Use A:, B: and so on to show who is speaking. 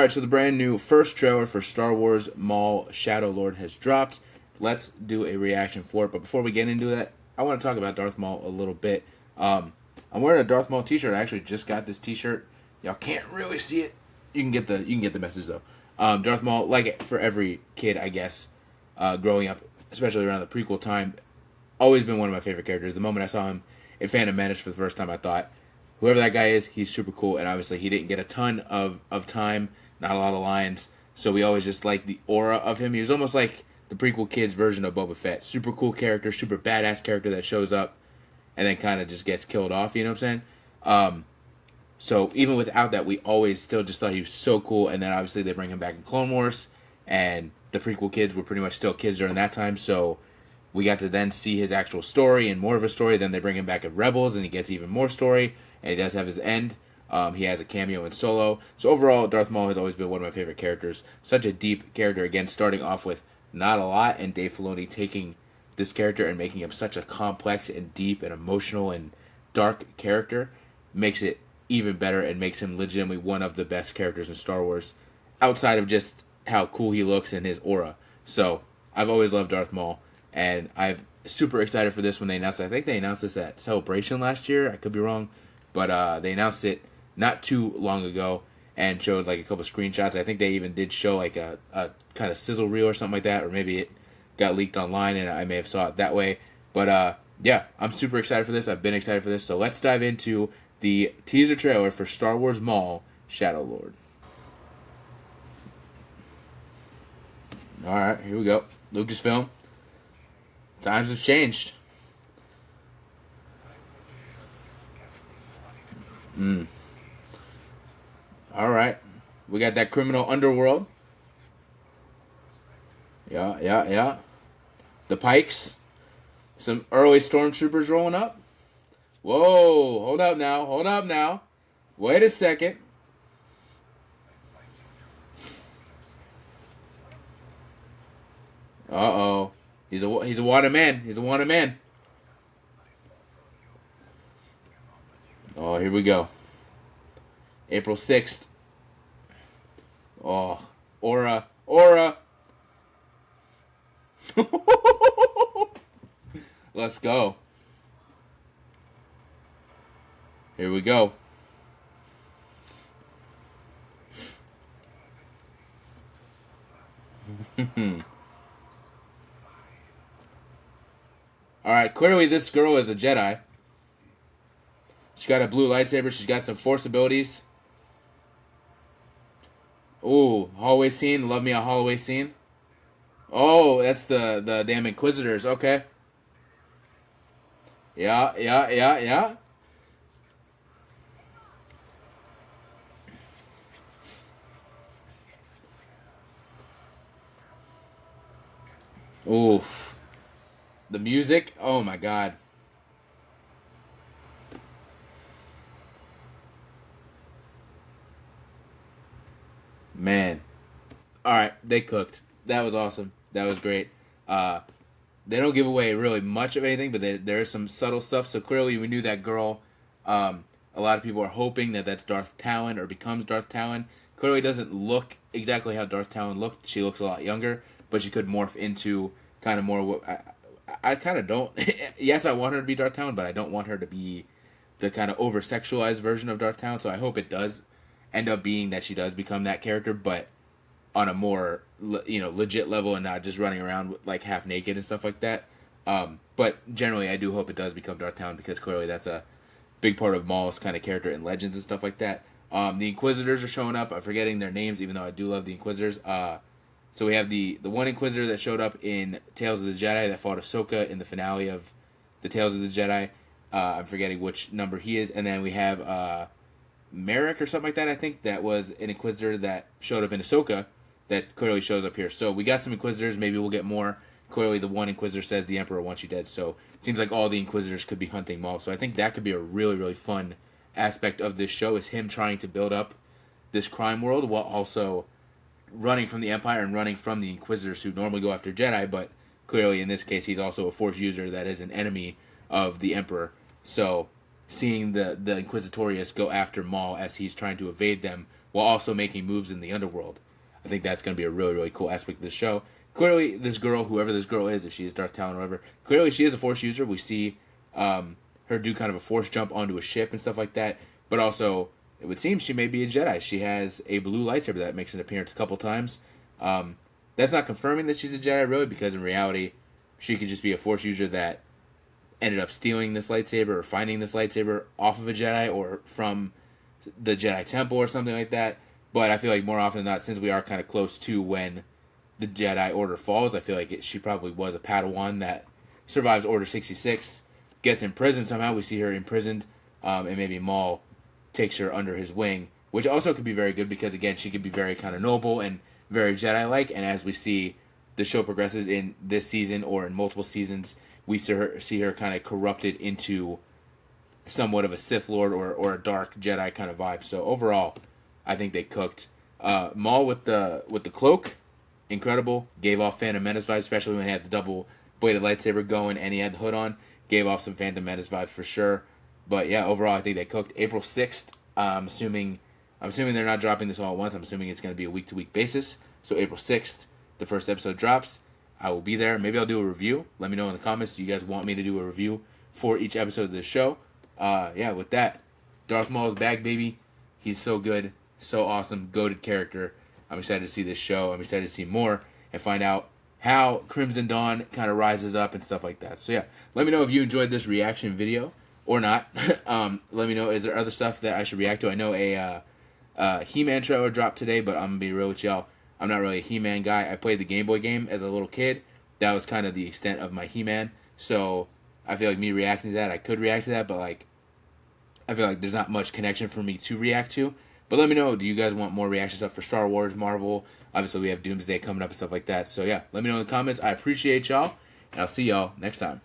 A: Alright, so the brand new first trailer for Star Wars Maul Shadow Lord has dropped. Let's do a reaction for it. But before we get into that, I want to talk about Darth Maul a little bit. I'm wearing a Darth Maul t-shirt. I actually just got this t-shirt. Y'all can't really see it. You can get the message though. Darth Maul, like for every kid, I guess, growing up, especially around the prequel time, always been one of my favorite characters. The moment I saw him in Phantom Menace for the first time, I thought, whoever that guy is, he's super cool. And obviously, he didn't get a ton of time, not a lot of lines. So we always just liked the aura of him. He was almost like the prequel kids' version of Boba Fett. Super cool character, super badass character that shows up and then kind of just gets killed off. You know what I'm saying? So even without that, we always still just thought he was so cool. And then obviously they bring him back in Clone Wars, and the prequel kids were pretty much still kids during that time. So we got to then see his actual story and more of a story. Then they bring him back in Rebels, and he gets even more story. And he does have his end. He has a cameo in Solo. So overall, Darth Maul has always been one of my favorite characters. Such a deep character. Again, starting off with not a lot, and Dave Filoni taking this character and making him such a complex and deep and emotional and dark character makes it even better and makes him legitimately one of the best characters in Star Wars, outside of just how cool he looks and his aura. So I've always loved Darth Maul, and I'm super excited for this when they announced it. I think they announced this at Celebration last year. I could be wrong, but they announced it not too long ago and showed like a couple screenshots. I think they even did show like a kind of sizzle reel or something like that, or maybe it got leaked online and I may have saw it that way. But yeah, I'm super excited for this. I've been excited for this. So let's dive into the teaser trailer for Star Wars Maul Shadow Lord. Alright, here we go. Lucasfilm. Times have changed. Alright. We got that criminal underworld. Yeah. The Pikes. Some early stormtroopers rolling up. Whoa, hold up now. Wait a second. Uh-oh. He's a wanted man. Oh, here we go. April 6th. Oh, Aura. Let's go. Here we go. Alright, clearly this girl is a Jedi. She's got a blue lightsaber. She's got some force abilities. Ooh, hallway scene. Love me a hallway scene. Oh, that's the damn Inquisitors. Okay. Yeah. Oof. The music. Oh my god. Man. Alright, they cooked. That was awesome. That was great. They don't give away really much of anything, but there is some subtle stuff. So clearly we knew that girl. A lot of people are hoping that that's Darth Talon or becomes Darth Talon. Clearly doesn't look exactly how Darth Talon looked. She looks a lot younger, but she could morph into kind of more what I kind of don't. Yes, I want her to be Darth Talon, but I don't want her to be the kind of over-sexualized version of Darth Talon. So I hope it does end up being that she does become that character, but on a more legit level and not just running around like half naked and stuff like that. But generally, I do hope it does become Darth Talon, because clearly that's a big part of Maul's kind of character in Legends and stuff like that. The Inquisitors are showing up. I'm forgetting their names, even though I do love the Inquisitors. So we have the one Inquisitor that showed up in Tales of the Jedi that fought Ahsoka in the finale of the Tales of the Jedi. I'm forgetting which number he is. And then we have Merrick or something like that, I think. That was an Inquisitor that showed up in Ahsoka that clearly shows up here. So we got some Inquisitors. Maybe we'll get more. Clearly the one Inquisitor says the Emperor wants you dead. So it seems like all the Inquisitors could be hunting Maul. So I think that could be a really, really fun aspect of this show, is him trying to build up this crime world while also running from the Empire and running from the Inquisitors who normally go after Jedi, but clearly in this case he's also a Force user that is an enemy of the Emperor. So seeing the Inquisitorius go after Maul as he's trying to evade them while also making moves in the underworld. I think that's going to be a really, really cool aspect of the show. Clearly, this girl, whoever this girl is, if she is Darth Talon or whatever, clearly she is a Force user. We see her do kind of a Force jump onto a ship and stuff like that. But also, it would seem she may be a Jedi. She has a blue lightsaber that makes an appearance a couple times. That's not confirming that she's a Jedi, really, because in reality, she could just be a Force user that ended up stealing this lightsaber or finding this lightsaber off of a Jedi or from the Jedi Temple or something like that. But I feel like more often than not, since we are kind of close to when the Jedi Order falls, I feel like she probably was a Padawan that survives Order 66, gets imprisoned somehow. We see her imprisoned, and maybe Maul takes her under his wing, which also could be very good because, again, she could be very kind of noble and very Jedi-like. And as we see the show progresses in this season or in multiple seasons, we see her kind of corrupted into somewhat of a Sith Lord or a dark Jedi kind of vibe. So overall, I think they cooked. Maul with the cloak, incredible. Gave off Phantom Menace vibes, especially when he had the double bladed lightsaber going and he had the hood on. Gave off some Phantom Menace vibes for sure. But yeah, overall, I think they cooked. April 6th. I'm assuming they're not dropping this all at once. I'm assuming it's going to be a week-to-week basis. So April 6th, the first episode drops. I will be there. Maybe I'll do a review. Let me know in the comments. Do you guys want me to do a review for each episode of this show? Yeah, with that, Darth Maul is back, baby. He's so good, so awesome, goated character. I'm excited to see this show. I'm excited to see more and find out how Crimson Dawn kind of rises up and stuff like that. So yeah, let me know if you enjoyed this reaction video or not. Let me know, is there other stuff that I should react to? I know a He-Man trailer dropped today, but I'm going to be real with y'all. I'm not really a He-Man guy. I played the Game Boy game as a little kid. That was kind of the extent of my He-Man. So I feel like me reacting to that, I could react to that, but like I feel like there's not much connection for me to react to. But let me know, do you guys want more reaction stuff for Star Wars, Marvel? Obviously, we have Doomsday coming up and stuff like that. So yeah, let me know in the comments. I appreciate y'all, and I'll see y'all next time.